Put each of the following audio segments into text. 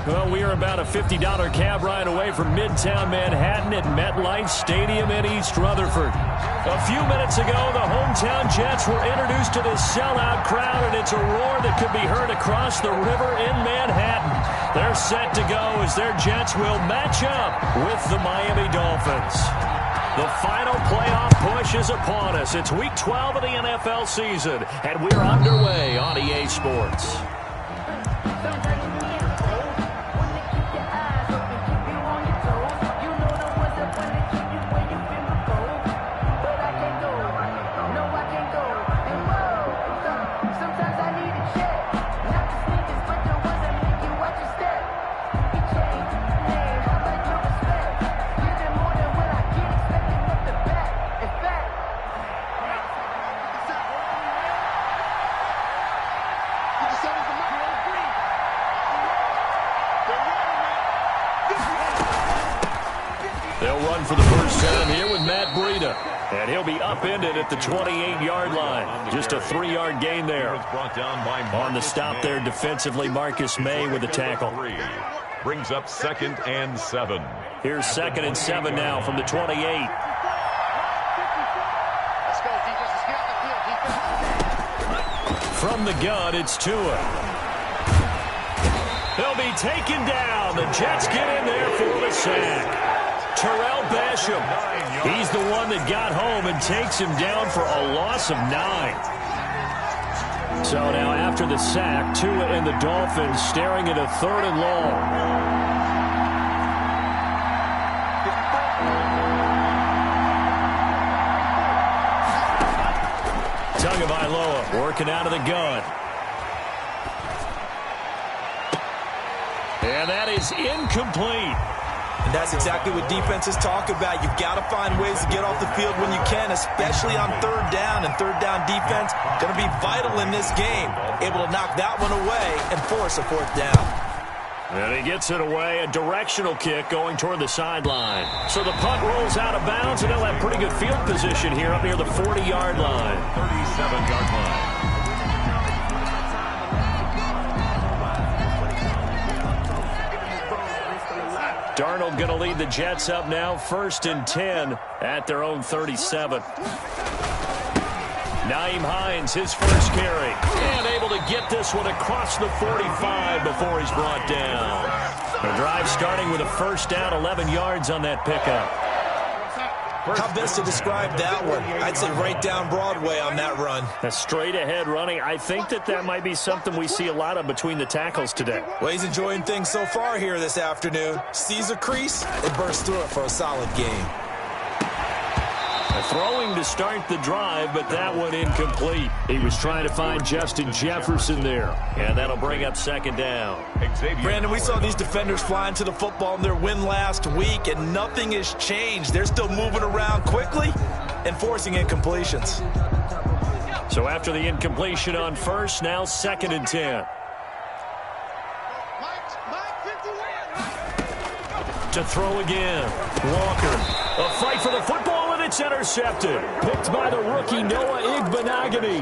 Well, we are about a $50 cab ride away from Midtown Manhattan at MetLife Stadium in East Rutherford. A few minutes ago, the hometown Jets were introduced to this sellout crowd, and it's a roar that could be heard across the river in Manhattan. They're set to go as their Jets will match up with the Miami Dolphins. The final playoff push is upon us. It's Week 12 of the NFL season, and we're underway on EA Sports. They'll run for the first time here with Matt Breida. And he'll be upended at the 28-yard line. Just a 3-yard gain there. On the stop there defensively, Marcus May with the tackle. Brings up 2nd and 7. Here's 2nd and 7 now from the 28. From the gun, it's Tua. They'll be taken down. The Jets get in there for the sack. Terrell Basham, he's the one that got home and takes him down for a loss of 9. So now after the sack, Tua and the Dolphins staring at a 3rd and long. Tagovailoa working out of the gun. And that is incomplete. And that's exactly what defenses talk about. You've got to find ways to get off the field when you can, especially on 3rd down. And 3rd down defense going to be vital in this game. Able to knock that one away and force a 4th down. And he gets it away, a directional kick going toward the sideline. So the punt rolls out of bounds, and they'll have pretty good field position here up near the 40-yard line. 37-yard line. Darnold going to lead the Jets up now, 1st and 10 at their own 37. Nyheim Hines, his first carry, and able to get this one across the 45 before he's brought down. The drive starting with a 1st down, 11 yards on that pickup. How best to describe that one? I'd say right down Broadway on that run. A straight-ahead running. I think that might be something we see a lot of between the tackles today. Well, he's enjoying things so far here this afternoon. Sees a crease and bursts through it for a solid game. Throwing to start the drive, but that one incomplete. He was trying to find Justin Jefferson there, and that'll bring up 2nd down. Brandon, we saw these defenders flying to the football in their win last week, and nothing has changed. They're still moving around quickly and forcing incompletions. So after the incompletion on 1st, now 2nd and 10. To throw again. Walker. A fight for the football, and it's intercepted. Picked by the rookie Noah Igbenogany.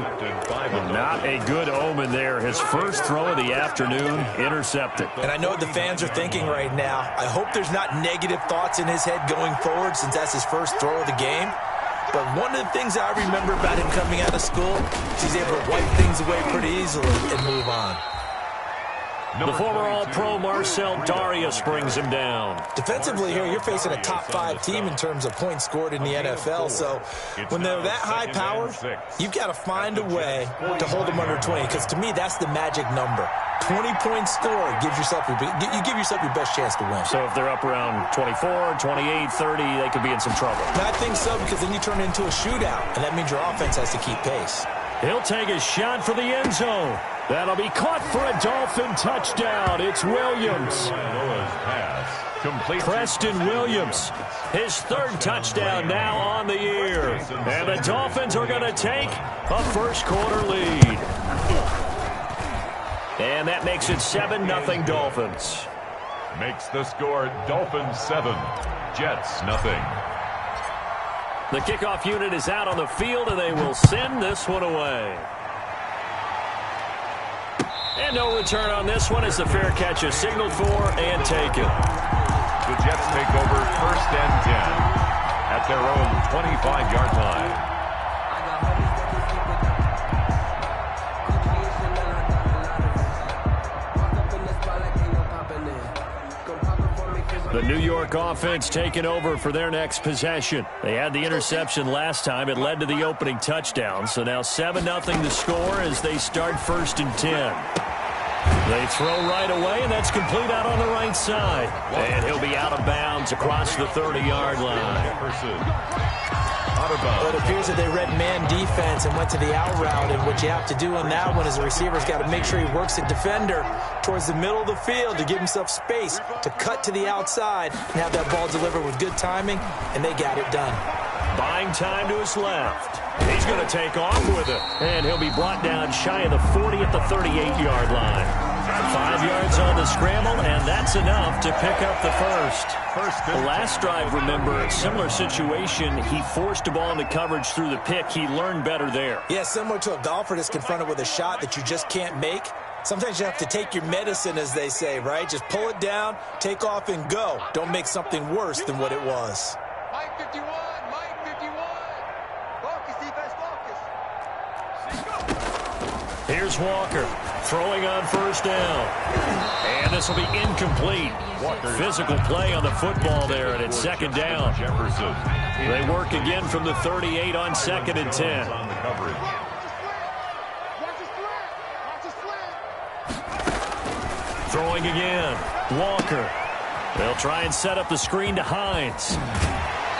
Not a good omen there. His first throw of the afternoon, intercepted. And I know what the fans are thinking right now. I hope there's not negative thoughts in his head going forward since that's his first throw of the game. But one of the things I remember about him coming out of school is he's able to wipe things away pretty easily and move on. The former All-Pro Marcel Darius brings him down. Defensively here, you're facing a top-5 team in terms of points scored in the NFL. So when they're that high powered, you've got to find a way to hold them under 20. Because to me, that's the magic number. 20 points scored gives yourself you give yourself your best chance to win. So if they're up around 24, 28, 30, they could be in some trouble. And I think so, because then you turn it into a shootout, and that means your offense has to keep pace. He'll take a shot for the end zone. That'll be caught for a Dolphin touchdown. It's Williams. Preston Williams, his 3rd touchdown now on the year. And the Dolphins are going to take a first-quarter lead. And that makes it 7-0 Dolphins. Makes the score Dolphins 7, Jets 0. The kickoff unit is out on the field, and they will send this one away. And no return on this one as the fair catch is signaled for and taken. The Jets take over 1st and 10 at their own 25-yard line. The New York offense taking over for their next possession. They had the interception last time. It led to the opening touchdown. So now 7-0 the score as they start 1st and 10. They throw right away, and that's complete out on the right side. And he'll be out of bounds across the 30-yard line. Well, it appears that they read man defense and went to the out route, and what you have to do on that one is the receiver's got to make sure he works the defender towards the middle of the field to give himself space to cut to the outside and have that ball delivered with good timing, and they got it done. Buying time to his left. He's going to take off with it, and he'll be brought down shy of the 40 at the 38-yard line. 5 yards on the scramble, and that's enough to pick up the first. The last drive, remember, similar situation. He forced a ball into coverage through the pick. He learned better there. Yeah, similar to a golfer that's confronted with a shot that you just can't make. Sometimes you have to take your medicine, as they say, right? Just pull it down, take off, and go. Don't make something worse than what it was. Mike 51, Mike 51. Focus, defense, focus. Here's Walker throwing on 1st down. And this will be incomplete. Physical play on the football there, and it's 2nd down. They work again from the 38 on 2nd and 10. Throwing again. Walker. They'll try and set up the screen to Hines.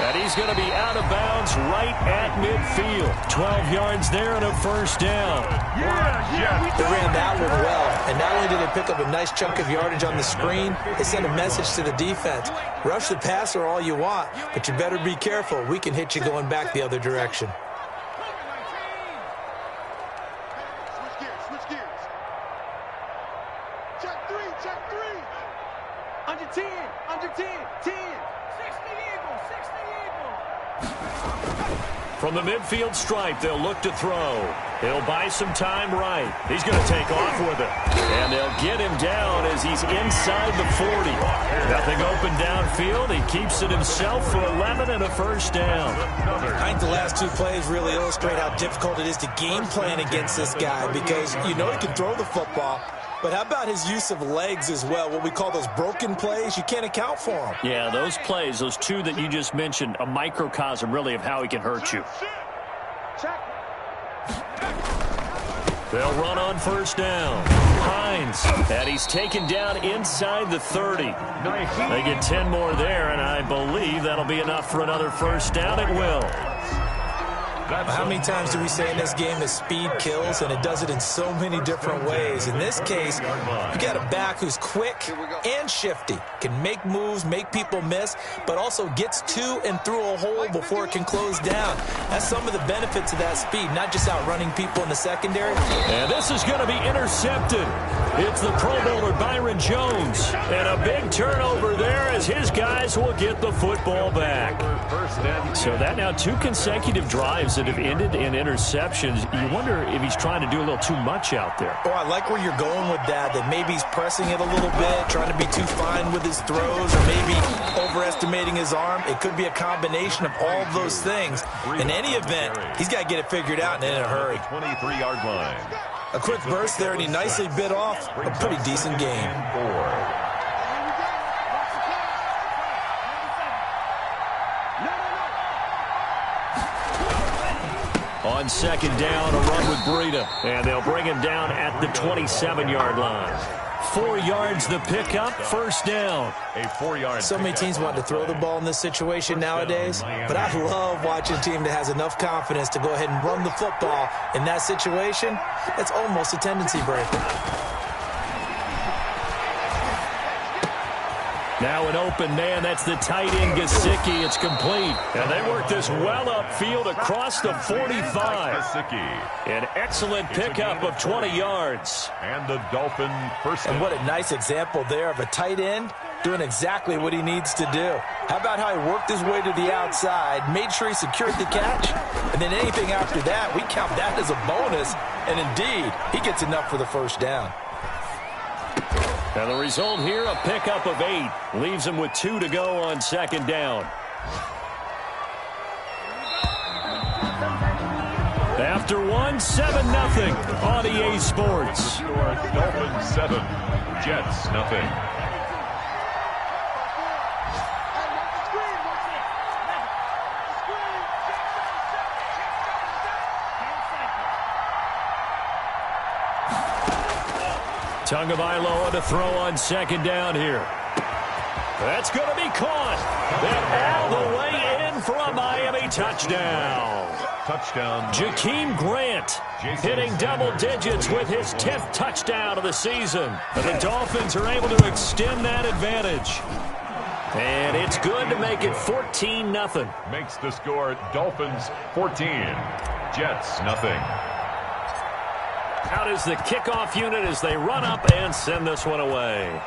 And he's going to be out of bounds right at midfield. 12 yards there and a 1st down. They ran that one well. And not only did they pick up a nice chunk of yardage on the screen, they sent a message to the defense. Rush the passer all you want, but you better be careful. We can hit you going back the other direction. Switch gears. Check three. Under 10, 10. 60 Eagle. From the midfield stripe, they'll look to throw. He'll buy some time right. He's going to take off with it. And they'll get him down as he's inside the 40. Nothing open downfield. He keeps it himself for 11 and a 1st down. I think the last 2 plays really illustrate how difficult it is to game plan against this guy because you know he can throw the football. But how about his use of legs as well? What we call those broken plays, you can't account for them. Yeah, those plays, those 2 that you just mentioned, a microcosm really of how he can hurt you. They'll run on 1st down. Hines, and he's taken down inside the 30. They get 10 more there, and I believe that'll be enough for another 1st down. It will. How many times do we say in this game that speed kills, and it does it in so many different ways? In this case, you got a back who's quick and shifty, can make moves, make people miss, but also gets to and through a hole before it can close down. That's some of the benefits of that speed, not just outrunning people in the secondary. And this is going to be intercepted. It's the Pro Bowler Byron Jones. And a big turnover there as his guys will get the football back. So that now 2 consecutive drives that have ended in interceptions. You wonder if he's trying to do a little too much out there. Oh, I like where you're going with that maybe he's pressing it a little bit, trying to be too fine with his throws, or maybe overestimating his arm. It could be a combination of all of those things. In any event, he's got to get it figured out and in a hurry. 23-yard line. A quick burst there, and he nicely bit off a pretty decent game. On 2nd down, a run with Breida. And they'll bring him down at the 27-yard line. 4 yards the pickup, 1st down. A 4-yard. So many teams want to throw the ball in this situation nowadays, but I love watching a team that has enough confidence to go ahead and run the football. In that situation, that's almost a tendency breaker. Now an open man, that's the tight end Gesicki. It's complete. And they work this well upfield across the 45. An excellent pickup of 20 yards. And the Dolphin first. And what a nice example there of a tight end doing exactly what he needs to do. How about how he worked his way to the outside, made sure he secured the catch, and then anything after that, we count that as a bonus. And indeed, he gets enough for the 1st down. And the result here, a pickup of 8. Leaves them with 2 to go on second down. After 1, 7-0 on EA Sports. Dolphins 7, Jets 0. Tagovailoa to throw on second down here. That's going to be caught. And all the way in for a Miami touchdown. Touchdown. Jakeem Grant hitting double digits with his 10th touchdown of the season. And the Dolphins are able to extend that advantage. And it's good to make it 14-0. Makes the score Dolphins 14, Jets 0. Out is the kickoff unit as they run up and send this one away.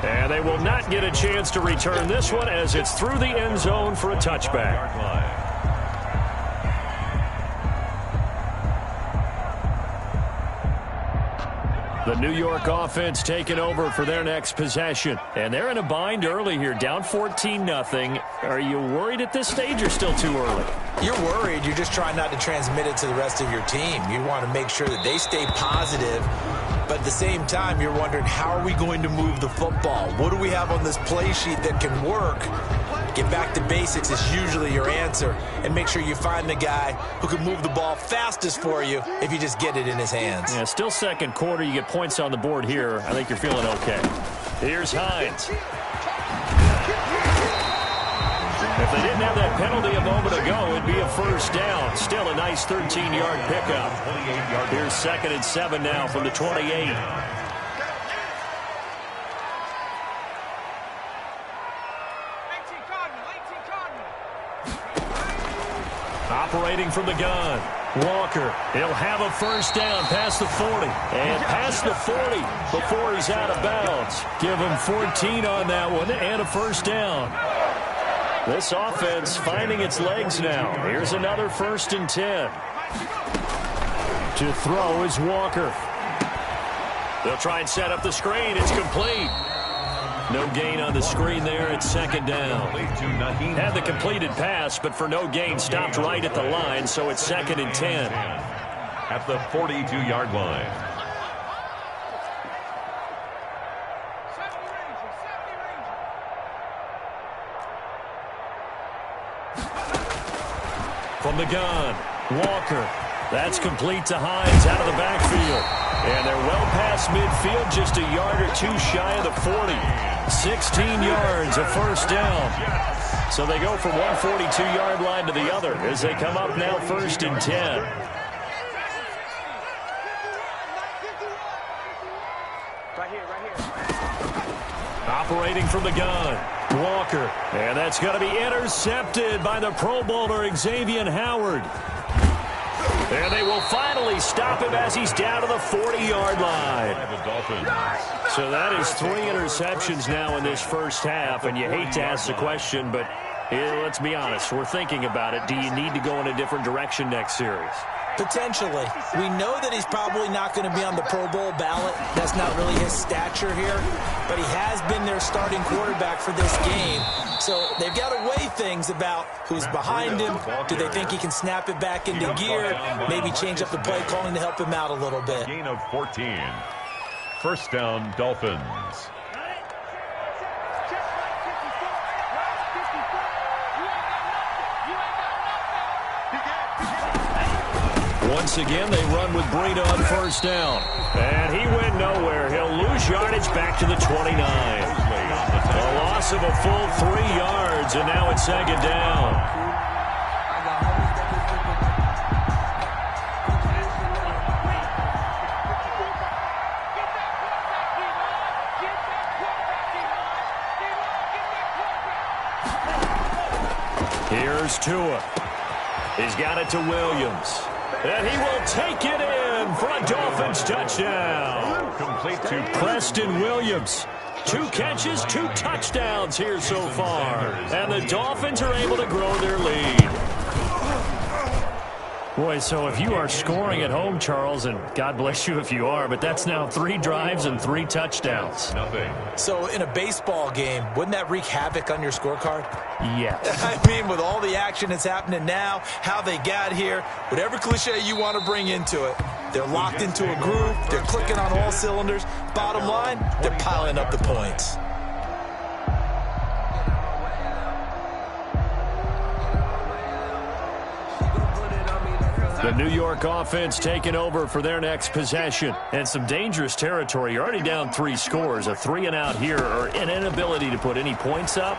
And they will not get a chance to return this one as it's through the end zone for a touchback. The New York offense taking over for their next possession. And they're in a bind early here, down 14-0. Are you worried at this stage or still too early? You're worried. You're just trying not to transmit it to the rest of your team. You want to make sure that they stay positive. But at the same time, you're wondering, how are we going to move the football? What do we have on this play sheet that can work? Get back to basics is usually your answer. And make sure you find the guy who can move the ball fastest for you if you just get it in his hands. Yeah, still second quarter. You get points on the board here. I think you're feeling okay. Here's Hines. If they didn't have that penalty a moment ago, it'd be a first down. Still a nice 13-yard pickup. Here's 2nd and 7 now from the 28. Operating from the gun. Walker, he'll have a first down past the 40. And past the 40 before he's out of bounds. Give him 14 on that one and a first down. This offense finding its legs now. Here's another 1st and 10. To throw is Walker. They'll try and set up the screen. It's complete. No gain on the screen there at 2nd down. Had the completed pass, but for no gain, stopped right at the line, so it's 2nd and 10. At the 42-yard line. From the gun, Walker. That's complete to Hines out of the backfield. And they're well past midfield, just a yard or 2 shy of the 40. 16 yards, a first down. So they go from one 42-yard line to the other as they come up now 1st and 10. Right here. Operating from the gun, Walker. And that's going to be intercepted by the Pro Bowler Xavier Howard. And they will finally stop him as he's down to the 40-yard line. So that is 3 interceptions now in this first half, and you hate to ask the question, but let's be honest, we're thinking about it. Do you need to go in a different direction next series? Potentially. We know that he's probably not going to be on the Pro Bowl ballot. That's not really his stature here. But he has been their starting quarterback for this game. So they've got to weigh things about who's behind him. Do they think he can snap it back into gear? Maybe change up the play calling to help him out a little bit. Gain of 14. First down, Dolphins. Once again, they run with Breida on first down. And he went nowhere. He'll lose yardage back to the 29. A loss of a full 3 yards, and now it's 2nd down. Here's Tua. He's got it to Williams. And he will take it in for a Dolphins touchdown. Complete to Preston Williams. 2 catches, 2 touchdowns here so far. And the Dolphins are able to grow their lead. Boy, so if you are scoring at home, Charles, and God bless you if you are, but that's now 3 drives and 3 touchdowns. Nothing. So in a baseball game, wouldn't that wreak havoc on your scorecard? Yes. I mean, with all the action that's happening now, how they got here, whatever cliche you want to bring into it, they're locked into a groove, they're clicking on all cylinders. Bottom line, they're piling up the points. The New York offense taking over for their next possession. And some dangerous territory. You're already down 3 scores. A 3-and-out here, or an inability to put any points up.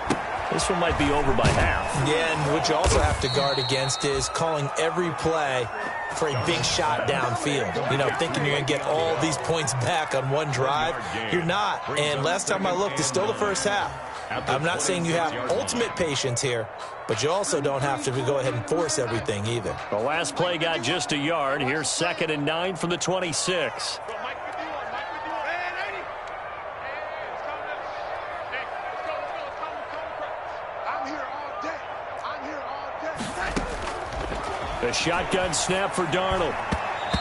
This one might be over by half. Yeah, and what you also have to guard against is calling every play for a big shot downfield. You know, thinking you're going to get all these points back on one drive. You're not. And last time I looked, it's still the first half. I'm not saying you have ultimate patience here, but you also don't have to go ahead and force everything either. The last play got just a yard. Here's 2nd and 9 from the 26. The shotgun snap for Darnold.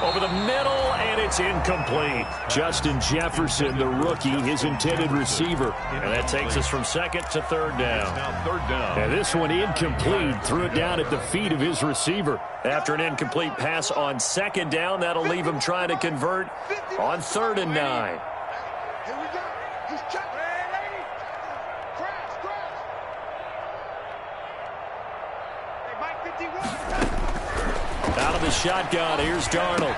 Over the middle, and it's incomplete. Justin Jefferson, the rookie, his intended receiver. And that takes us from 2nd to 3rd down. Now 3rd down. And this one incomplete. Threw it down at the feet of his receiver. After an incomplete pass on 2nd down, that'll leave him trying to convert on 3rd and 9. Here we go. He's checked. Crash. Hey, Mike 51. Out of the shotgun, here's Darnold.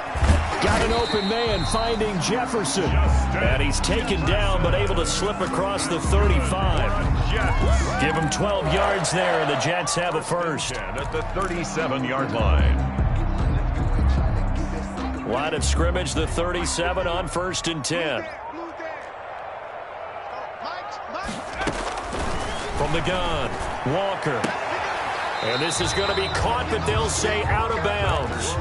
Got an open man, finding Jefferson. And he's taken down, but able to slip across the 35. Give him 12 yards there, and the Jets have a first. At the 37-yard line. Line of scrimmage, the 37 on 1st and 10. From the gun, Walker. And this is going to be caught, but they'll say out of bounds.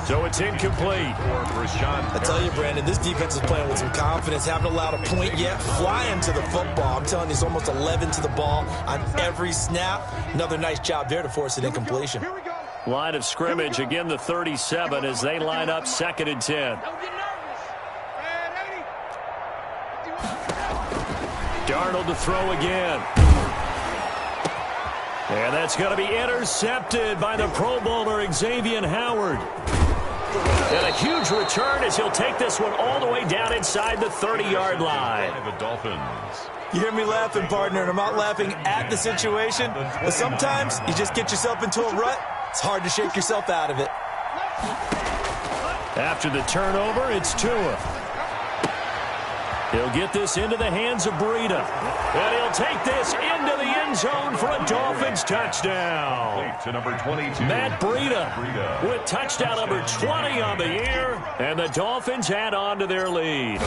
So it's incomplete. I tell you, Brandon, this defense is playing with some confidence. Haven't allowed a point yet. Flying to the football. I'm telling you, it's almost 11 to the ball on every snap. Another nice job there to force an incompletion. Line of scrimmage, again the 37 as they line up 2nd and 10. Darnold to throw again. And that's going to be intercepted by the Pro Bowler, Xavier Howard. And a huge return as he'll take this one all the way down inside the 30-yard line. The Dolphins. You hear me laughing, partner, and I'm not laughing at the situation. But sometimes you just get yourself into a rut. It's hard to shake yourself out of it. After the turnover, it's Tua. He'll get this into the hands of Breida. And he'll take this into the end zone for a Dolphins touchdown. To number 22. Matt Breida with touchdown number 20 on the year. And the Dolphins add on to their lead.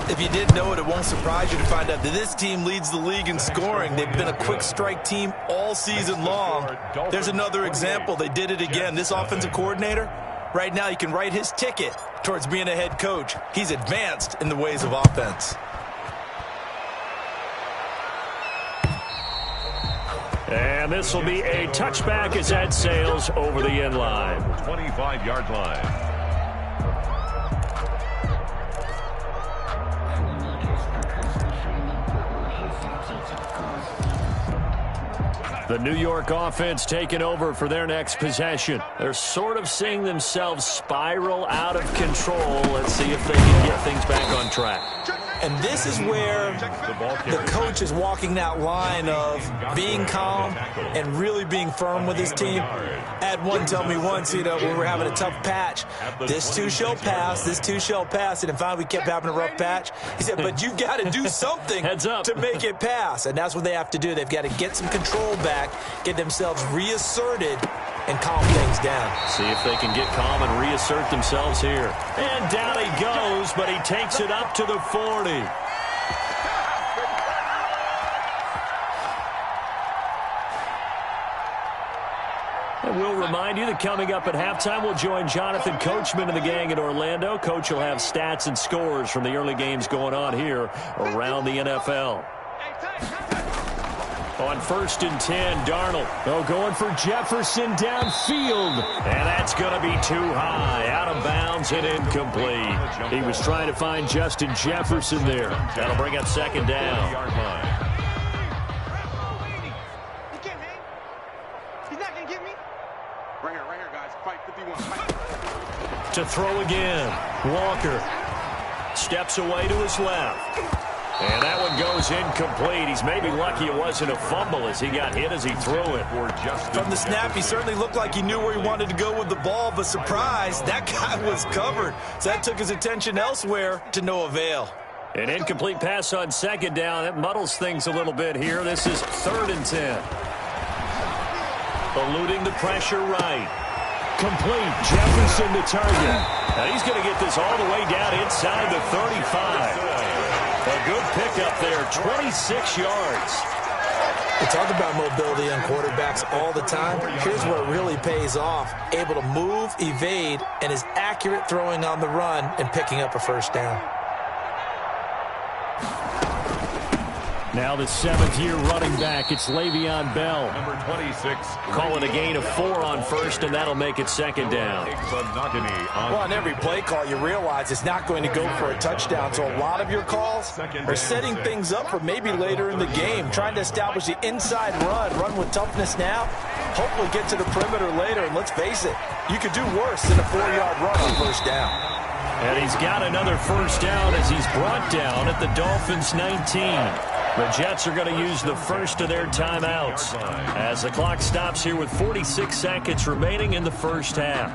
If you didn't know it, it won't surprise you to find out that this team leads the league in scoring. They've been a quick strike team all season long. There's another example. They did it again. This offensive coordinator, right now, you can write his ticket towards being a head coach. He's advanced in the ways of offense. And this will be a touchback as that sails over the end line. 25-yard line. The New York offense taking over for their next possession. They're sort of seeing themselves spiral out of control. Let's see if they can get things back on track. And this is where the coach is walking that line of being calm and really being firm with his team. I had one tell me once, when we were having a tough patch, this too shall pass, this too shall pass. And finally we kept having a rough patch. He said, but you've got to do something to make it pass. And that's what they have to do. They've got to get some control back, get themselves reasserted, and calm things down. See if they can get calm and reassert themselves here. And down he goes, but he takes it up to the 40. And we'll remind you that coming up at halftime, we'll join Jonathan Coachman and the gang in Orlando. Coach will have stats and scores from the early games going on here around the NFL. On 1st and 10, Darnold. Oh, going for Jefferson downfield. And that's going to be too high. Out of bounds and incomplete. He was trying to find Justin Jefferson there. That'll bring up 2nd down. He can't hang. He's not going to get me. Right here, guys. Fight 51. Fight. To throw again. Walker steps away to his left. And that one goes incomplete. He's maybe lucky it wasn't a fumble as he got hit as he threw it. From the snap, he certainly looked like he knew where he wanted to go with the ball, but surprise, that guy was covered. So that took his attention elsewhere to no avail. An incomplete pass on 2nd down. That muddles things a little bit here. This is 3rd and 10. Eluding the pressure right. Complete. Jefferson the target. Now he's going to get this all the way down inside the 35. A good pickup there, 26 yards. We talk about mobility on quarterbacks all the time. Here's where it really pays off. Able to move, evade, and is accurate throwing on the run and picking up a 1st down. Now the 7th-year running back, it's Le'Veon Bell. Number 26. Call it a gain of 4 on 1st, and that'll make it 2nd down. Well, on every play call, you realize it's not going to go for a touchdown. So a lot of your calls are setting things up for maybe later in the game, trying to establish the inside run with toughness now, hopefully get to the perimeter later. And let's face it, you could do worse than a 4-yard run on 1st down. And he's got another 1st down as he's brought down at the Dolphins' 19. The Jets are going to use the first of their timeouts as the clock stops here with 46 seconds remaining in the 1st half.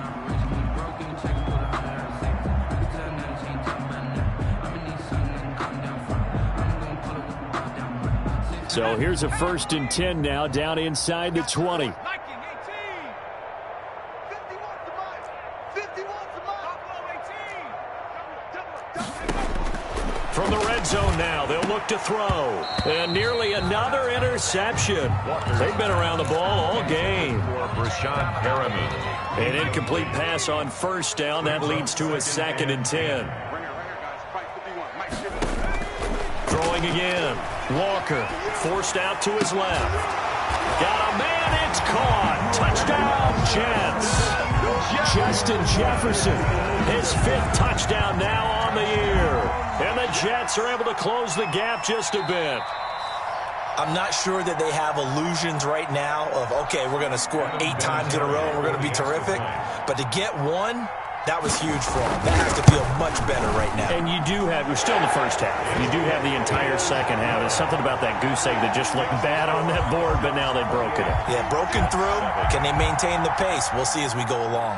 So here's a 1st and 10 now down inside the 20. From the red zone now, they'll look to throw. And nearly another interception. They've been around the ball all game. An incomplete pass on 1st down. That leads to a 2nd and 10. Throwing again. Walker forced out to his left. Got a man, it's caught. Touchdown, Jets. Justin Jefferson, his 5th touchdown now on the year. And the Jets are able to close the gap just a bit. I'm not sure that they have illusions right now of, okay, we're going to score 8 times in a row and we're going to be terrific. But to get one, that was huge for them. That has to feel much better right now. And you do have, we're still in the 1st half. You do have the entire 2nd half. There's something about that goose egg that just looked bad on that board, but now they've broken it. Yeah, broken through. Can they maintain the pace? We'll see as we go along.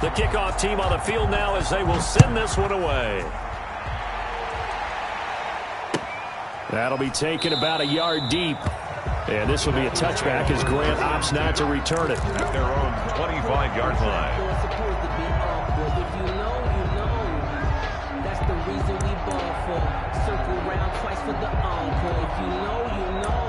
The kickoff team on the field now as they will send this one away. That'll be taken about a yard deep. And this will be a touchback as Grant opts not to return it. At their own 25-yard line. If you know, you know. That's the reason we ball for. Circle round twice for the encore. If you know, you know.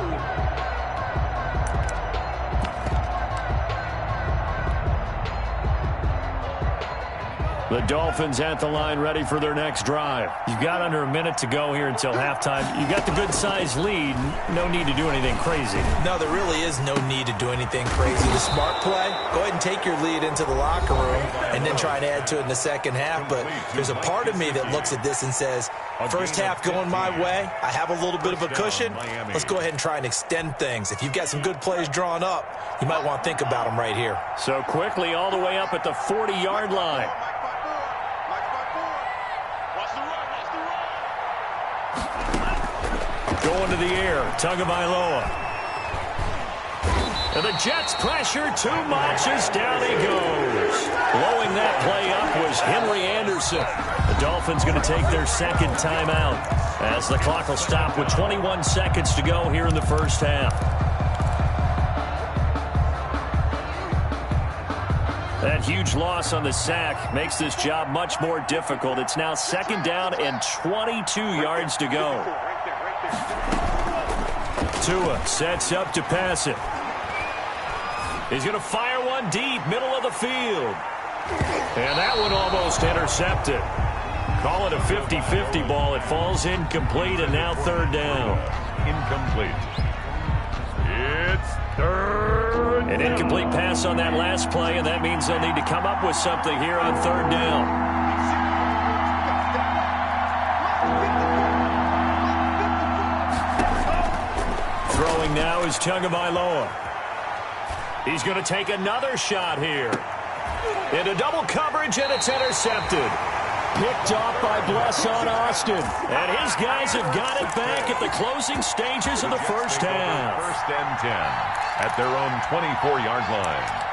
The Dolphins at the line ready for their next drive. You've got under a minute to go here until halftime. You've got the good-sized lead. No need to do anything crazy. No, there really is no need to do anything crazy. The smart play, go ahead and take your lead into the locker room and then try and add to it in the 2nd half. But there's a part of me that looks at this and says, 1st half going my way. I have a little bit of a cushion. Let's go ahead and try and extend things. If you've got some good plays drawn up, you might want to think about them right here. So quickly all the way up at the 40-yard line. Going to the air, Tagovailoa. And the Jets pressure too much as down he goes. Blowing that play up was Henry Anderson. The Dolphins going to take their 2nd timeout as the clock will stop with 21 seconds to go here in the 1st half. That huge loss on the sack makes this job much more difficult. It's now 2nd down and 22 yards to go. Tua sets up to pass it. He's going to fire one deep, middle of the field. And that one almost intercepted. Call it a 50-50 ball. It falls incomplete, and now third down. Incomplete. It's third. An incomplete pass on that last play, and that means they'll need to come up with something here on third down. Throwing now is Tagovailoa. He's going to take another shot here. Into double coverage, and it's intercepted. Picked off by Bless on Austin. And his guys have got it back at the closing stages of the first half. First and 10 at their own 24-yard line.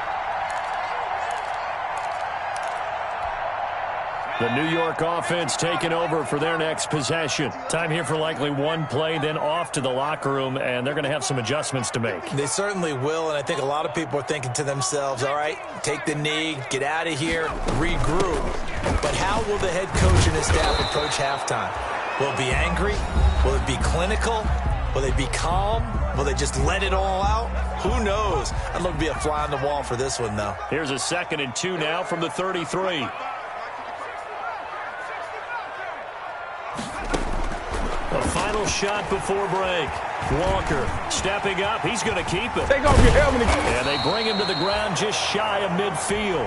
The New York offense taking over for their next possession. Time here for likely one play, then off to the locker room, and they're going to have some adjustments to make. They certainly will, and I think a lot of people are thinking to themselves, all right, take the knee, get out of here, regroup. But how will the head coach and his staff approach halftime? Will it be angry? Will it be clinical? Will they be calm? Will they just let it all out? Who knows? I'd love to be a fly on the wall for this one, though. Here's a 2nd and 2 now from the 33. A final shot before break. Walker stepping up. He's going to keep it. Take off your helmet. And they bring him to the ground just shy of midfield.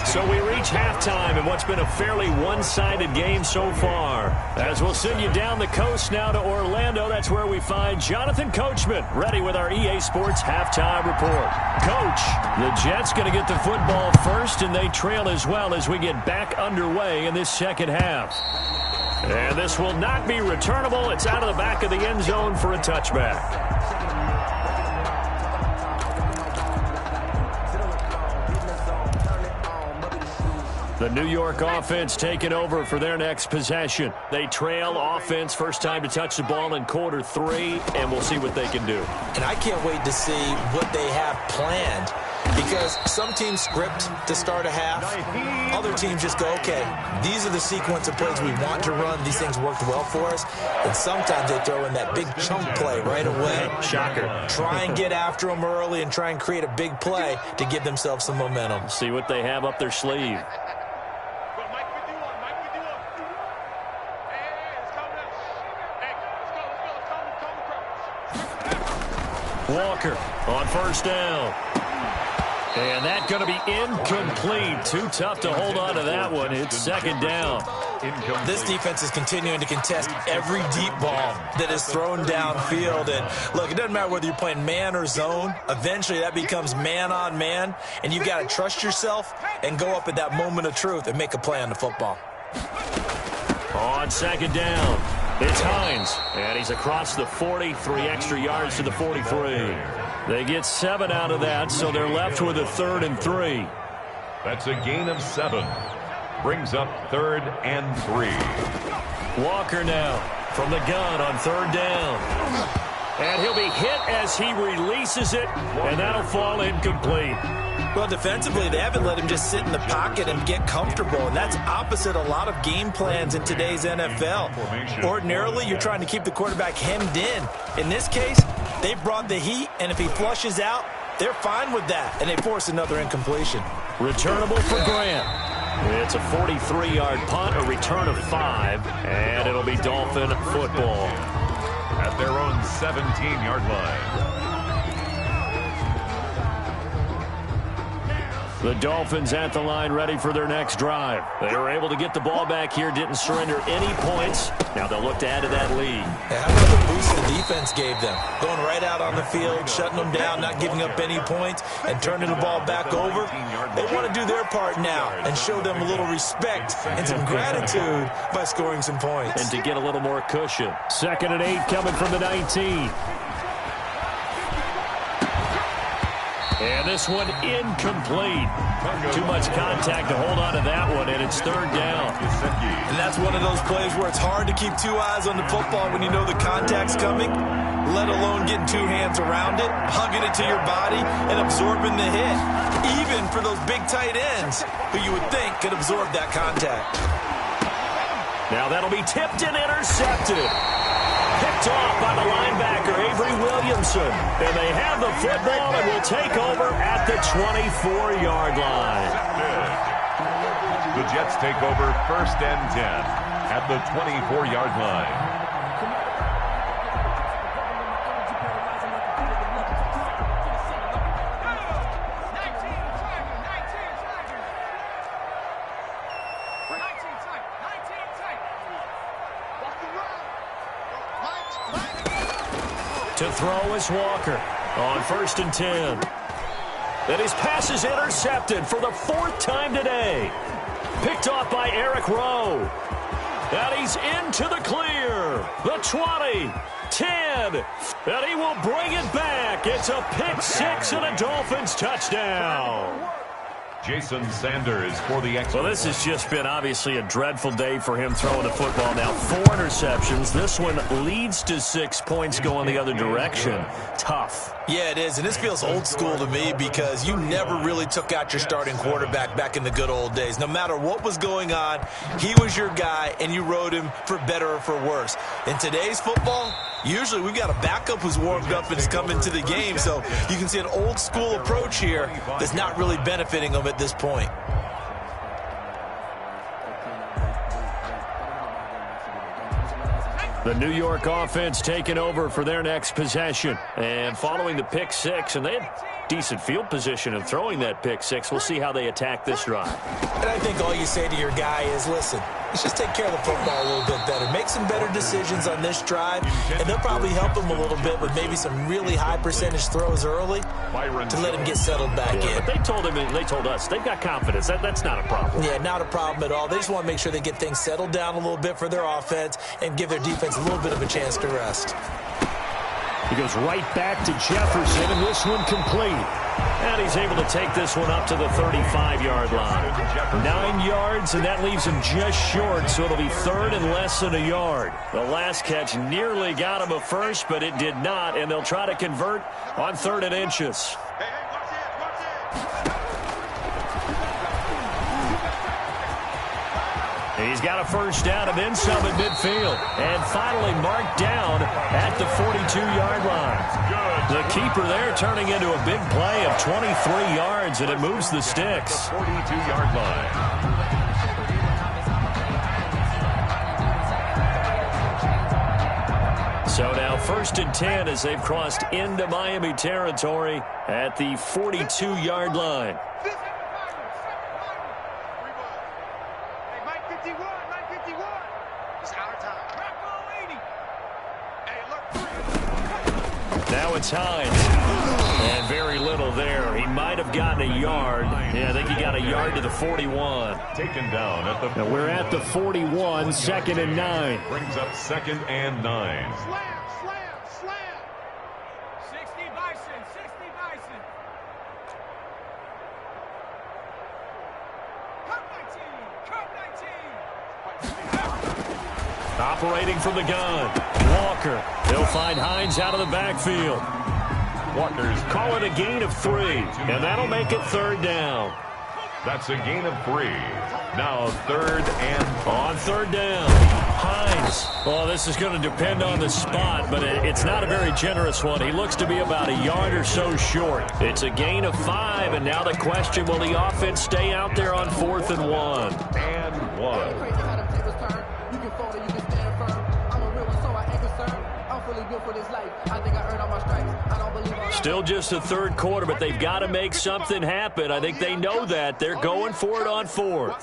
So we reach halftime in what's been a fairly one-sided game so far. As we'll send you down the coast now to Orlando, that's where we find Jonathan Coachman, ready with our EA Sports halftime report. Coach, the Jets going to get the football first, and they trail as well as we get back underway in this second half. And this will not be returnable. It's out of the back of the end zone for a touchback. The New York offense taking over for their next possession. They trail offense, first time to touch the ball in quarter 3, and we'll see what they can do. And I can't wait to see what they have planned, because some teams script to start a half. Other teams just go, okay, these are the sequence of plays we want to run. These things worked well for us. And sometimes they throw in that big chunk play right away. Shocker. Try and get after them early and try and create a big play to give themselves some momentum. See what they have up their sleeve. Walker on first down. And that's going to be incomplete. Too tough to hold on to that one. It's second down. This defense is continuing to contest every deep ball that is thrown downfield. And look, it doesn't matter whether you're playing man or zone. Eventually that becomes man on man. And you've got to trust yourself and go up at that moment of truth and make a play on the football. On second down, it's Hines. And he's across the 40, 3 extra yards to the 43. They get 7 out of that, so they're left with a 3rd and 3. That's a gain of 7. Brings up 3rd and 3. Walker now from the gun on 3rd down. And he'll be hit as he releases it, and that'll fall incomplete. Well, defensively, they haven't let him just sit in the pocket and get comfortable, and that's opposite a lot of game plans in today's NFL. Ordinarily, you're trying to keep the quarterback hemmed in. In this case, they brought the heat, and if he flushes out, they're fine with that, and they force another incompletion. Returnable for Grant. It's a 43-yard punt, a return of 5, and it'll be Dolphin football. At their own 17-yard line. The Dolphins at the line ready for their next drive. They were able to get the ball back here, didn't surrender any points. Now they'll look to add to that lead. How about the boost the defense gave them? Going right out on the field, shutting them down, not giving up any points, and turning the ball back over. They want to do their part now and show them a little respect and some gratitude by scoring some points. And to get a little more cushion. 2nd and 8 coming from the 19. And this one incomplete. Too much contact to hold on to that one, and it's 3rd down. And that's one of those plays where it's hard to keep 2 eyes on the football when you know the contact's coming, let alone getting 2 hands around it, hugging it to your body, and absorbing the hit. Even for those big tight ends who you would think could absorb that contact. Now that'll be tipped and intercepted. Picked off by the linebacker, Avery Williamson. And they have the football and will take over at the 24-yard line. The The Jets take over 1st and 10 at the 24-yard line. To throw is Walker on 1st and 10. And his pass is intercepted for the 4th time today. Picked off by Eric Rowe. And he's into the clear. The 20, 10, and he will bring it back. It's a pick 6 and a Dolphins touchdown. Jason Sanders for the extra. Well, this has just been obviously a dreadful day for him throwing the football. Now 4 interceptions. This one leads to 6 points going the other direction. Tough. Yeah, it is, and this feels old school to me because you never really took out your starting quarterback back in the good old days. No matter what was going on, he was your guy, and you rode him for better or for worse. In today's football, usually we've got a backup who's warmed up and is coming to the game, so you can see an old school approach here that's not really benefiting them at this point. The New York offense taking over for their next possession. And following the pick 6, and they had decent field position of throwing that pick 6. We'll see how they attack this drive. And I think all you say to your guy is, listen, let's just take care of the football a little bit better. Make some better decisions on this drive, and they'll probably help him a little bit with maybe some really high percentage throws early to let him get settled back in. But they told him, and they told us, they've got confidence. That's not a problem. Yeah, not a problem at all. They just want to make sure they get things settled down a little bit for their offense and give their defense a little bit of a chance to rest. He goes right back to Jefferson, and this one complete. And he's able to take this one up to the 35-yard line. 9 yards, and that leaves him just short, so it'll be 3rd and less than a yard. The last catch nearly got him a first, but it did not, and they'll try to convert on 3rd and inches. He's got a first down and then some at midfield. And finally marked down at the 42-yard line. The keeper there turning into a big play of 23 yards, and it moves the sticks. 42-yard line. So now 1st and 10 as they've crossed into Miami territory at the 42-yard line. Now it's Hines. And very little there. He might have gotten a yard. Yeah, I think he got a yard to the 41. Taken down at the... Now we're at the 41, 2nd and 9. Brings up 2nd and 9. Slam. 60 Bison. Operating from the gun. Walker. They'll find Hines out of the backfield. Walker's call it a gain of 3, and that'll make it 3rd down. That's a gain of 3. Now 3rd and... On 3rd down, Hines. Oh, this is going to depend on the spot, but it's not a very generous one. He looks to be about a yard or so short. It's a gain of 5, and now the question, will the offense stay out there on 4th and 1? And 1. Still just the 3rd quarter, but they've got to make something happen. I think they know that. They're going for it on 4th.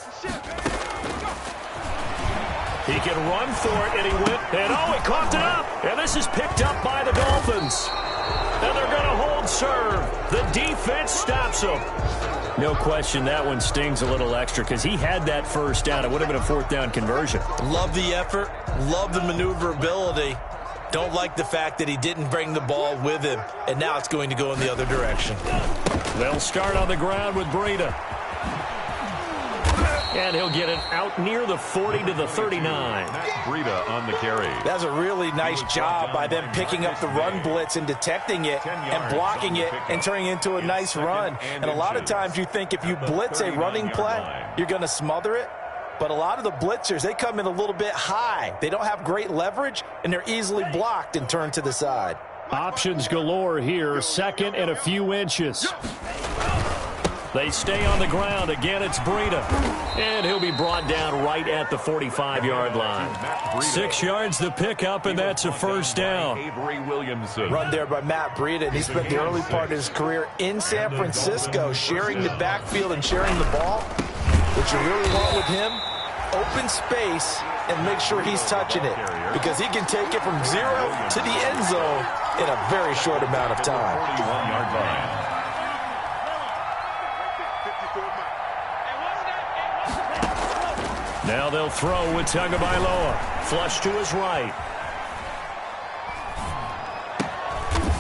He can run for it, and he went. And, he coughed it up. And this is picked up by the Dolphins. And they're going to hold serve. The defense stops him. No question that one stings a little extra because he had that first down. It would have been a 4th down conversion. Love the effort. Love the maneuverability. Don't like the fact that he didn't bring the ball with him, and now it's going to go in the other direction. They'll start on the ground with Breida. And he'll get it out near the 40 to the 39. Breida on the carry. That's a really nice job by them picking up the run blitz and detecting it and blocking it and turning it into a nice run. And a lot of times you think if you blitz a running play, you're going to smother it. But a lot of the blitzers, they come in a little bit high. They don't have great leverage, and they're easily blocked and turned to the side. Options galore here, 2nd and a few inches. They stay on the ground. Again, it's Breida. And he'll be brought down right at the 45-yard line. 6 yards the pickup, and that's a first down. Run there by Matt Breida, and he spent the early part of his career in San Francisco sharing the backfield and sharing the ball. What you really want with him, open space and make sure he's touching it, because he can take it from 0 to the end zone in a very short amount of time. 41-yard line. Now they'll throw with Tagovailoa. Flush to his right.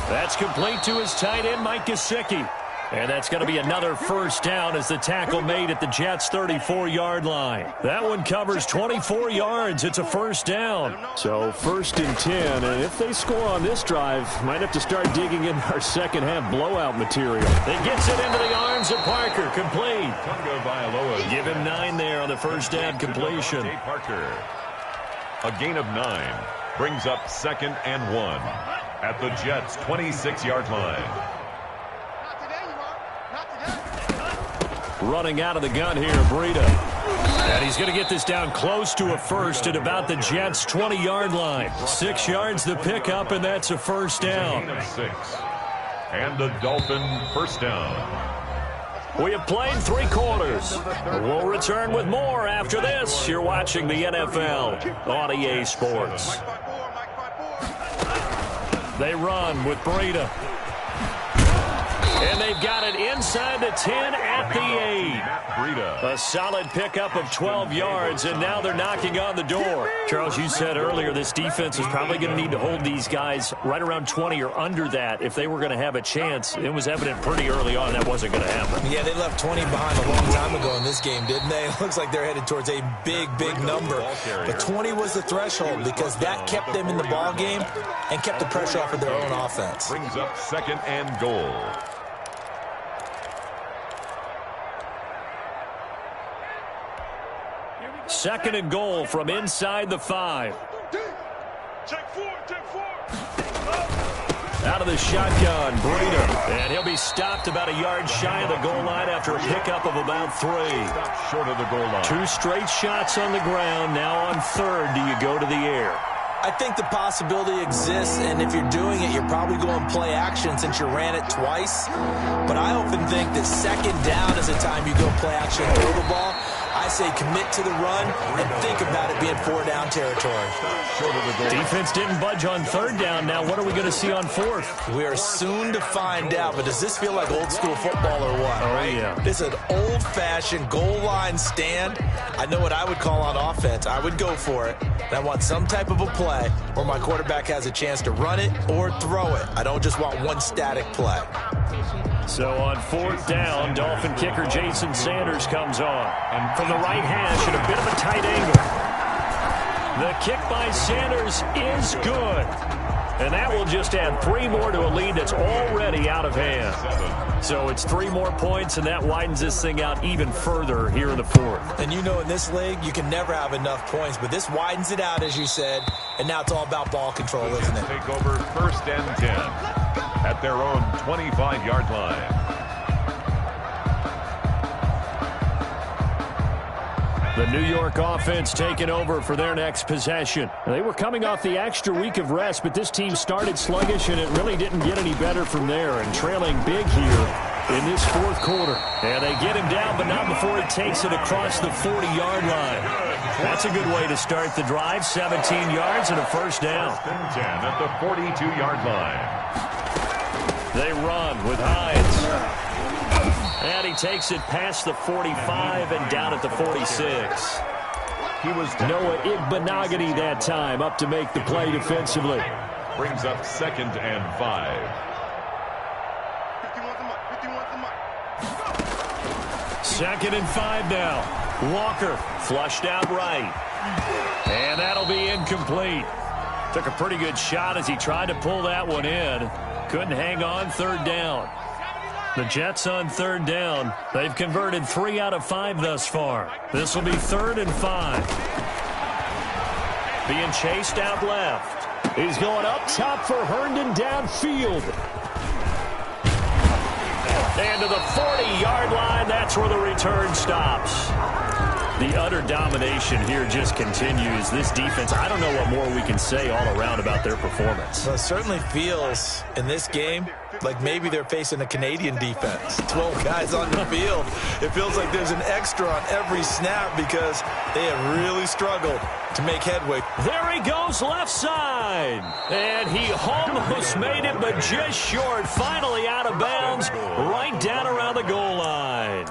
That's complete to his tight end, Mike Gesicki. And that's going to be another first down as the tackle made at the Jets' 34-yard line. That one covers 24 yards. It's a first down. So 1st and 10. And if they score on this drive, might have to start digging in our second-half blowout material. It gets it into the arms of Parker. Complete. Give him 9 there on the first down completion. Parker. A gain of 9 brings up 2nd and 1 at the Jets' 26-yard line. Running out of the gun here, Breida. And he's going to get this down close to a first at about the Jets' 20-yard line. 6 yards the pickup, and that's a first down. Gain of 6. And the Dolphin first down. We have played 3 quarters. We'll return with more after this. You're watching the NFL on EA Sports. They run with Breida. And they've got it inside the 10 at the 8. A solid pickup of 12 yards, and now they're knocking on the door. Charles, you said earlier this defense is probably going to need to hold these guys right around 20 or under that if they were going to have a chance. It was evident pretty early on that wasn't going to happen. Yeah, they left 20 behind a long time ago in this game, didn't they? It looks like they're headed towards a big, big number. But 20 was the threshold because that kept them in the ball game and kept the pressure off of their own offense. Brings up 2nd and goal. 2nd and goal from inside the 5. Out of the shotgun, Breida. And he'll be stopped about a yard shy of the goal line after a pickup of about 3. Short of the goal line. 2 straight shots on the ground. Now on 3rd, do you go to the air? I think the possibility exists, and if you're doing it, you're probably going play action since you ran it twice. But I often think that 2nd down is the time you go play action and throw the ball. I say commit to the run and think about it being 4-down territory. Defense didn't budge on 3rd down. Now what are we going to see on 4th? We are soon to find out, but does this feel like old school football or what? Oh, yeah. This is an old-fashioned goal line stand. I know what I would call on offense. I would go for it. And I want some type of a play where my quarterback has a chance to run it or throw it. I don't just want one static play. So on 4th down, Dolphin kicker Jason Sanders comes on. And from the right hash at a bit of a tight angle. The kick by Sanders is good. And that will just add 3 more to a lead that's already out of hand. So it's 3 more points, and that widens this thing out even further here in the 4th. And you know in this league, you can never have enough points, but this widens it out, as you said, and now it's all about ball control, isn't it? Take over 1st and 10 at their own 25-yard line. The New York offense taking over for their next possession. They were coming off the extra week of rest, but this team started sluggish, and it really didn't get any better from there, and trailing big here in this 4th quarter. And they get him down, but not before he takes it across the 40-yard line. That's a good way to start the drive. 17 yards and a first down. 10 at the 42-yard line. They run with Hines. And he takes it past the 45 and down at the 46. He was Noah Igbenogany that time up to make the play defensively. Brings up 2nd and 5. 2nd and 5 now. Walker flushed out right. And that'll be incomplete. Took a pretty good shot as he tried to pull that one in. Couldn't hang on 3rd down. The Jets on 3rd down. They've converted 3 out of 5 thus far. This will be 3rd and 5. Being chased out left. He's going up top for Herndon downfield. And to the 40-yard line, that's where the return stops. The utter domination here just continues. This defense, I don't know what more we can say all around about their performance. Well, it certainly feels in this game like maybe they're facing a Canadian defense. 12 guys on the field. It feels like there's an extra on every snap because they have really struggled to make headway. There he goes left side. And he almost made it, but just short. Finally out of bounds, right down around the goal line.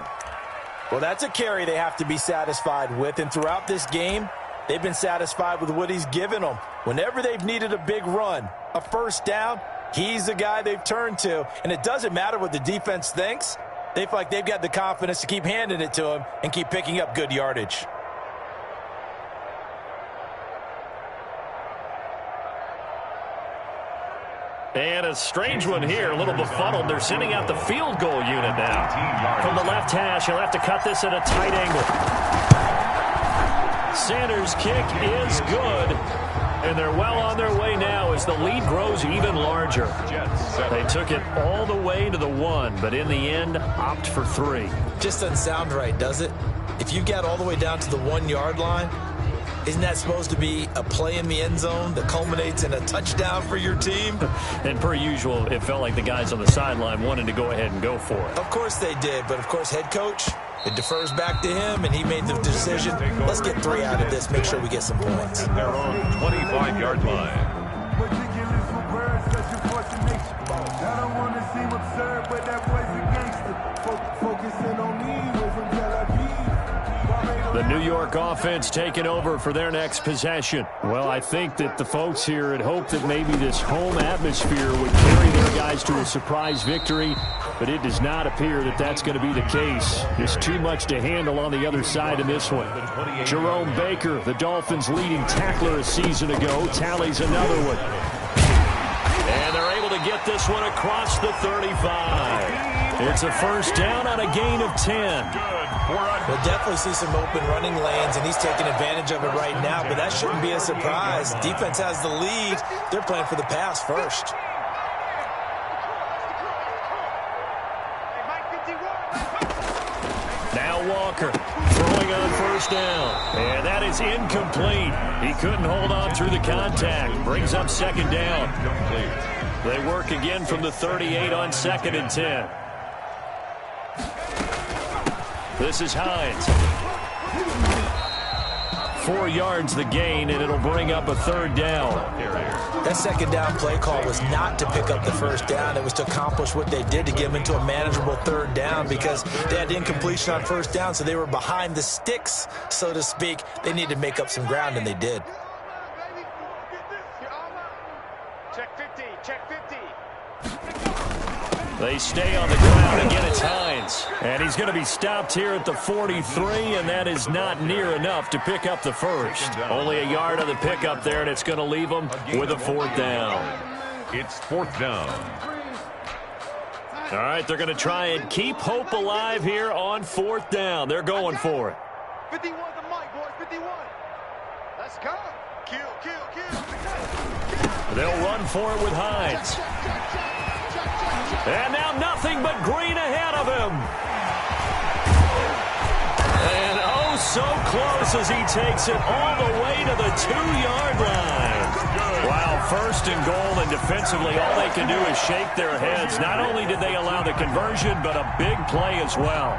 Well, that's a carry they have to be satisfied with, and throughout this game, they've been satisfied with what he's given them. Whenever they've needed a big run, a first down, he's the guy they've turned to, and it doesn't matter what the defense thinks. They feel like they've got the confidence to keep handing it to him and keep picking up good yardage. And a strange one here, a little befuddled. They're sending out the field goal unit now. From the left hash, he'll have to cut this at a tight angle. Sanders' kick is good. And they're well on their way now as the lead grows even larger. They took it all the way to the 1, but in the end, opt for 3. Just doesn't sound right, does it? If you got all the way down to the 1-yard line, isn't that supposed to be a play in the end zone that culminates in a touchdown for your team? And per usual, it felt like the guys on the sideline wanted to go ahead and go for it. Of course they did, but of course head coach, it defers back to him, and he made the decision. Let's get 3 out of this, make sure we get some points. Their own 25-yard line. The New York offense taking over for their next possession. Well, I think that the folks here had hoped that maybe this home atmosphere would carry their guys to a surprise victory, but it does not appear that that's going to be the case. There's too much to handle on the other side in this one. Jerome Baker, the Dolphins' leading tackler a season ago, tallies another one. And they're able to get this one across the 35. It's a first down on a gain of 10. We'll definitely see some open running lanes, and he's taking advantage of it right now, but that shouldn't be a surprise. Defense has the lead. They're playing for the pass first. Now Walker throwing on first down. And that is incomplete. He couldn't hold on through the contact. Brings up second down. They work again from the 38 on 2nd and 10. This is Hines. 4 yards the gain, and it'll bring up a 3rd down. That second down play call was not to pick up the first down. It was to accomplish what they did to get them into a manageable 3rd down because they had incompletion on first down, so they were behind the sticks, so to speak. They needed to make up some ground, and they did. Check 50, check 50. They stay on the ground. Again, it's Hines. And he's going to be stopped here at the 43, and that is not near enough to pick up the first. Only a yard on the pickup there, and it's going to leave them with a 4th down. It's 4th down. All right, they're going to try and keep hope alive here on 4th down. They're going for it. 51 the mic, boys, 51. Let's go. Kill, kill, kill. They'll run for it with Hines. And now nothing but green ahead of him. And oh, so close as he takes it all the way to the 2-yard line. Wow, 1st and goal, and defensively all they can do is shake their heads. Not only did they allow the conversion, but a big play as well.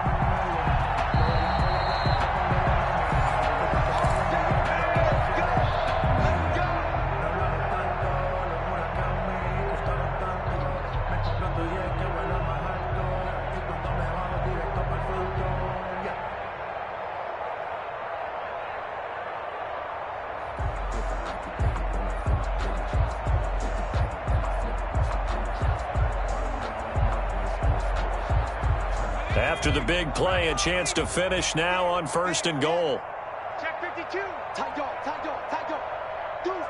After the big play, a chance to finish now on 1st and goal. Check 52. Tight dog, tight dog, tight dog. Deuce.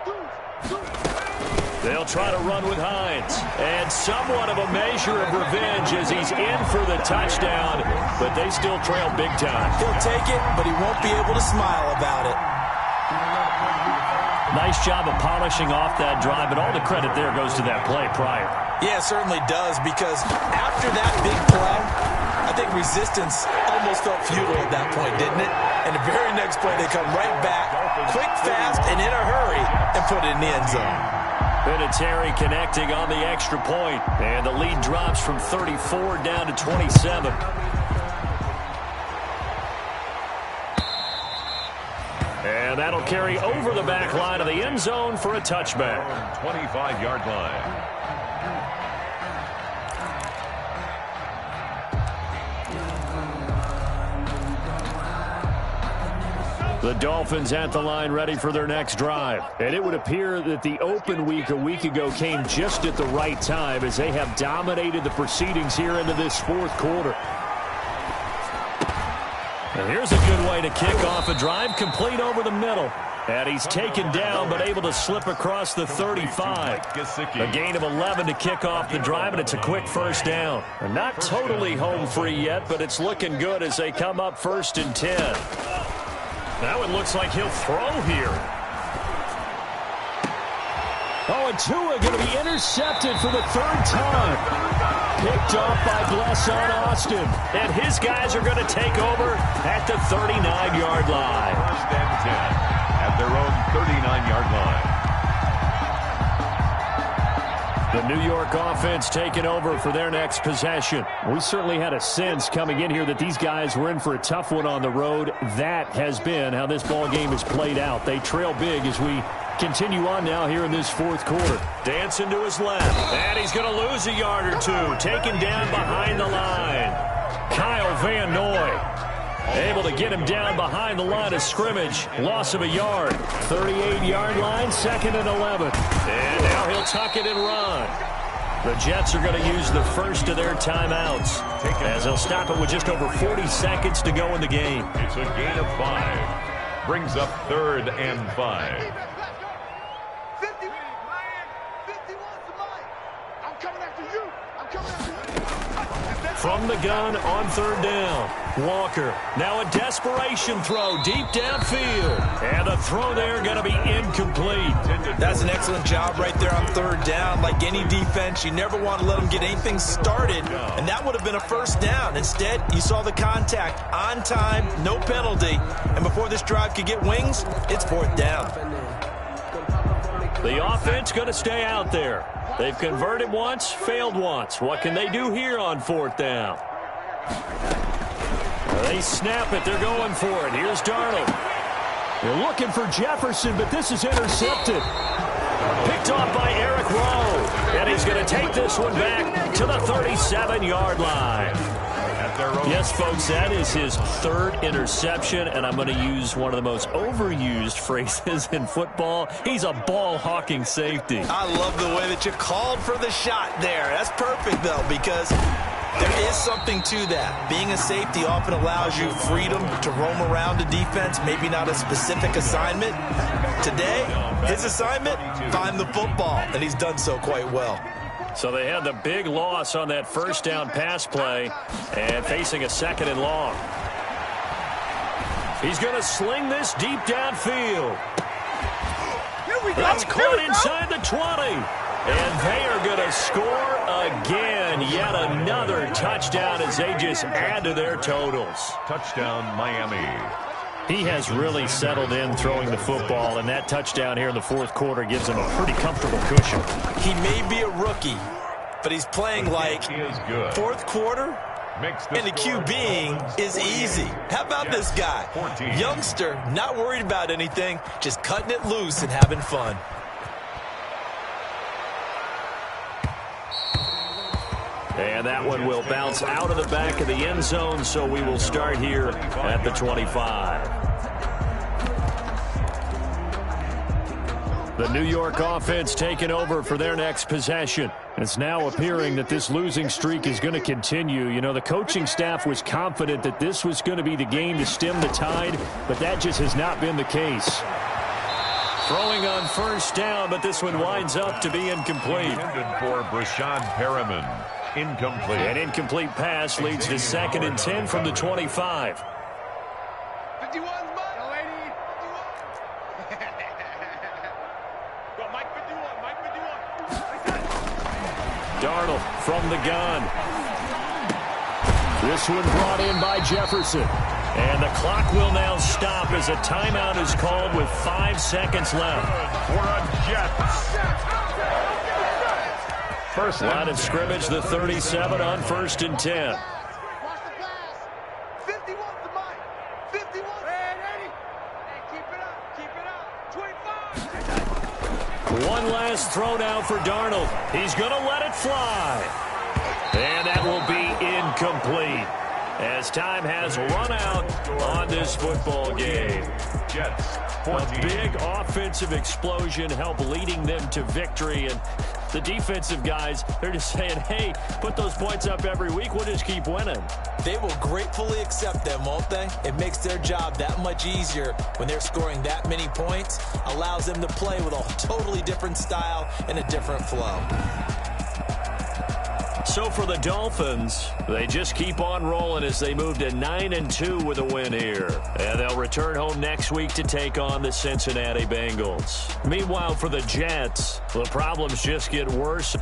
They'll try to run with Hines. And somewhat of a measure of revenge as he's in for the touchdown, but they still trail big time. He'll take it, but he won't be able to smile about it. Nice job of polishing off that drive, but all the credit there goes to that play prior. Yeah, it certainly does, because after that big play, I think resistance almost felt futile at that point, didn't it? And the very next play, they come right back, quick, fast, and in a hurry, and put it in the end zone. Vinatieri connecting on the extra point, and the lead drops from 34 down to 27. And that'll carry over the back line of the end zone for a touchback. 25-yard line. The Dolphins at the line ready for their next drive. And it would appear that the open week a week ago came just at the right time as they have dominated the proceedings here into this fourth quarter. And here's a good way to kick off a drive, complete over the middle. And he's taken down but able to slip across the 35. A gain of 11 to kick off the drive, and it's a quick first down. And not totally home free yet, but it's looking good as they come up 1st and 10. Now it looks like he'll throw here. Oh, and Tua going to be intercepted for the 3rd time. Picked off by Blesson Austin. And his guys are going to take over at the 39-yard line. 1st and 10 at their own 39-yard line. The New York offense taking over for their next possession. We certainly had a sense coming in here that these guys were in for a tough one on the road. That has been how this ball game has played out. They trail big as we continue on now here in this fourth quarter. Dancing to his left, and he's going to lose a yard or two. Taken down behind the line. Kyle Van Noy able to get him down behind the line of scrimmage. Loss of a yard. 38-yard line, 2nd and 11. And now he'll tuck it and run. The Jets are going to use the first of their timeouts as they'll stop it with just over 40 seconds to go in the game. It's a gain of 5. Brings up 3rd and 5. 50, 51's mine. I'm coming after you. I'm coming after you. From the gun on 3rd down. Walker, now a desperation throw deep downfield. And the throw there going to be incomplete. That's an excellent job right there on 3rd down. Like any defense, you never want to let them get anything started. And that would have been a 1st down. Instead, you saw the contact on time, no penalty. And before this drive could get wings, it's 4th down. The offense going to stay out there. They've converted once, failed once. What can they do here on 4th down? They snap it. They're going for it. Here's Darnold. They're looking for Jefferson, but this is intercepted. Picked off by Eric Rowe. And he's going to take this one back to the 37-yard line. Yes, folks, that is his 3rd interception, and I'm going to use one of the most overused phrases in football. He's a ball-hawking safety. I love the way that you called for the shot there. That's perfect, though, because there is something to that. Being a safety often allows you freedom to roam around a defense, maybe not a specific assignment. Today, his assignment, find the football, and he's done so quite well. So they had the big loss on that 1st down pass play and facing a 2nd and long. He's going to sling this deep downfield. That's caught inside the 20. And they are going to score again. Yet another touchdown as they just add to their totals. Touchdown, Miami. He has really settled in throwing the football, and that touchdown here in the 4th quarter gives him a pretty comfortable cushion. He may be a rookie, but he's playing like 4th quarter, and the QBing is easy. How about this guy? Youngster, not worried about anything, just cutting it loose and having fun. And that one will bounce out of the back of the end zone, so we will start here at the 25. The New York offense taking over for their next possession. It's now appearing that this losing streak is going to continue. You know, the coaching staff was confident that this was going to be the game to stem the tide, but that just has not been the case. Throwing on 1st down, but this one winds up to be incomplete. Intended for Brashad Perriman. Incomplete. An incomplete pass leads to 2nd and 10 from the 25. 51's mine. Yo, lady. 51. Go, Mike 51. Mike 51. Darnold from the gun. This one brought in by Jefferson. And the clock will now stop as a timeout is called with 5 seconds left. For a Jets. First line of scrimmage, the 37 on 1st and 10. Watch the pass. 51 to Mike. 51. Hey, keep it up. Keep it up. 25. One last throw now for Darnold. He's going to let it fly. And that will be incomplete, as time has run out on this football game. Jets. A big offensive explosion helped leading them to victory. And the defensive guys, they're just saying, hey, put those points up every week. We'll just keep winning. They will gratefully accept them, won't they? It makes their job that much easier when they're scoring that many points. Allows them to play with a totally different style and a different flow. So for the Dolphins, they just keep on rolling as they move to 9-2 with a win here. And they'll return home next week to take on the Cincinnati Bengals. Meanwhile, for the Jets, the problems just get worse.